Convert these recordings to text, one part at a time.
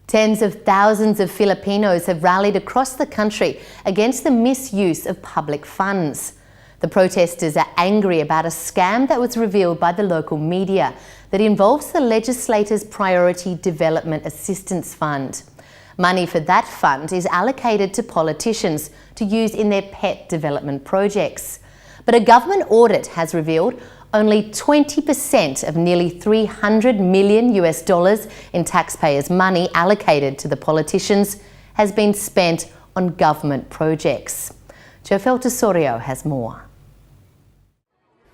Tens of thousands of Filipinos have rallied across the country against the misuse of public funds. The protesters are angry about a scam that was revealed by the local media that involves the legislators' Priority Development Assistance Fund. Money for that fund is allocated to politicians to use in their pet development projects. But a government audit has revealed only 20% of nearly $300 million in taxpayers' money allocated to the politicians has been spent on government projects. Jofelle Tesorio has more.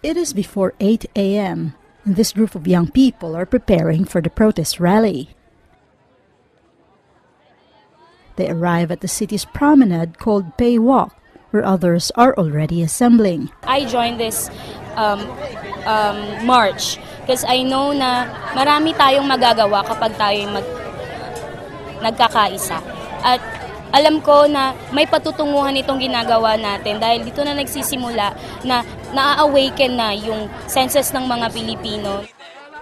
It is before 8 a.m. and this group of young people are preparing for the protest rally. They arrive at the city's promenade called Pay Walk, where others are already assembling. I joined this march because I know na marami tayong magagawa kapag tayo nagkakaisa. At alam ko na may patutunguhan itong ginagawa natin dahil dito na nagsisimula na na-awaken na yung senses ng mga Pilipino.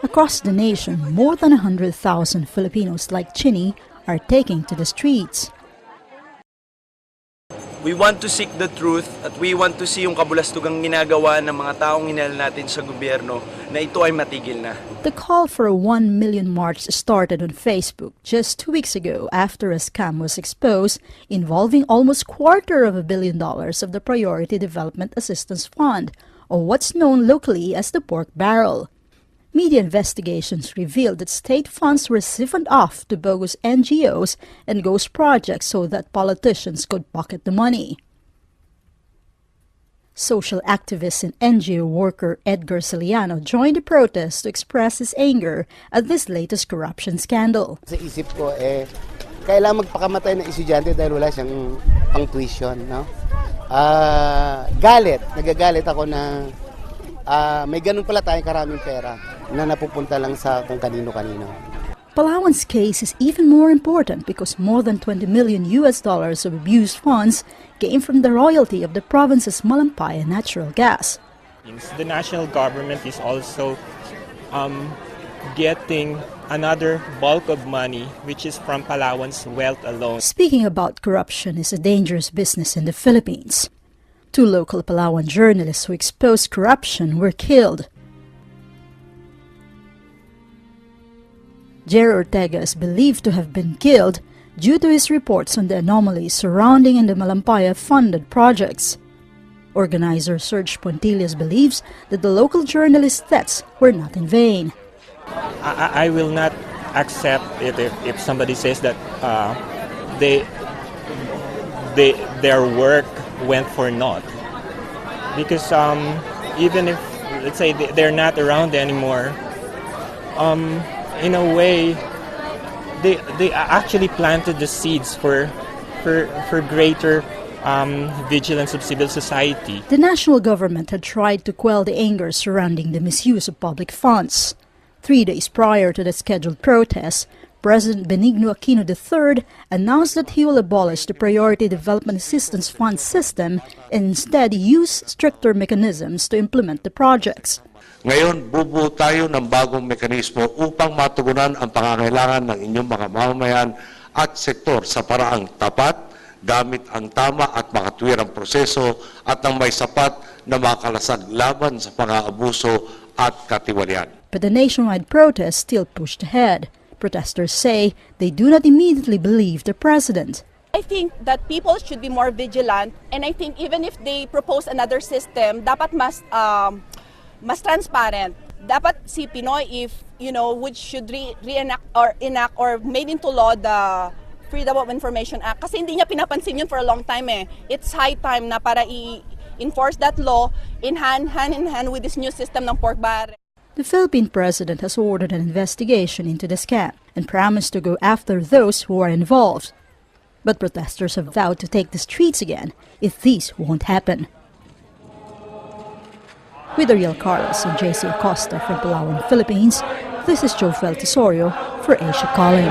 Across the nation, more than 100,000 Filipinos like Chinny are taking to the streets. We want to seek the truth at we want to see yung kabulastugang ginagawa ng mga taong hinahal natin sa gobyerno na ito ay matigil na. The call for a 1 million march started on Facebook just 2 weeks ago after a scam was exposed involving almost $250 million of the Priority Development Assistance Fund, or what's known locally as the pork barrel. Media investigations revealed that state funds were siphoned off to bogus NGOs and ghost projects so that politicians could pocket the money. Social activist and NGO worker Edgar Celiano joined the protest to express his anger at this latest corruption scandal. Sa isip ko, kailangan magpakamatay ng estudyante dahil wala siyang pang-tuition. No? Nagagalit ako na may ganun pala tayong karaming pera na napupunta lang sa kung kanino-kanino. Palawan's case is even more important because more than $20 million of abused funds came from the royalty of the province's Malampaya natural gas. The national government is also getting another bulk of money, which is from Palawan's wealth alone. Speaking about corruption is a dangerous business in the Philippines. 2 local Palawan journalists who exposed corruption were killed. Jerry Ortega is believed to have been killed due to his reports on the anomalies surrounding the Malampaya-funded projects. Organizer Serge Pontilius believes that the local journalists' deaths were not in vain. I will not accept it if somebody says that their work went for naught. Because even if, let's say, they're not around anymore, in a way, they actually planted the seeds for greater vigilance of civil society. The national government had tried to quell the anger surrounding the misuse of public funds. 3 days prior to the scheduled protests, President Benigno Aquino III announced that he will abolish the Priority Development Assistance Fund system and instead use stricter mechanisms to implement the projects. Ngayon, bubuo tayo ng bagong mekanismo upang matugunan ang pangangailangan ng inyong mga mamamayan at sektor sa paraang tapat, gamit ang tama at makatwirang proseso at ng may sapat na makalasag laban sa pang-aabuso at katiwalian. But the nationwide protest still pushed ahead. Protesters say they do not immediately believe the president. I think that people should be more vigilant, and I think even if they propose another system, dapat mas transparent. Dapat si Pinoy, if which should reenact or enact or made into law the Freedom of Information Act, kasi hindi niya pinapansin yun for a long time eh. It's high time na para i-enforce that law hand in hand with this new system ng pork barrel. The Philippine president has ordered an investigation into the scam and promised to go after those who are involved. But protesters have vowed to take the streets again if this won't happen. With Ariel and JC Acosta from Palawan, Philippines, this is Jofelle Tesorio for Asia Calling.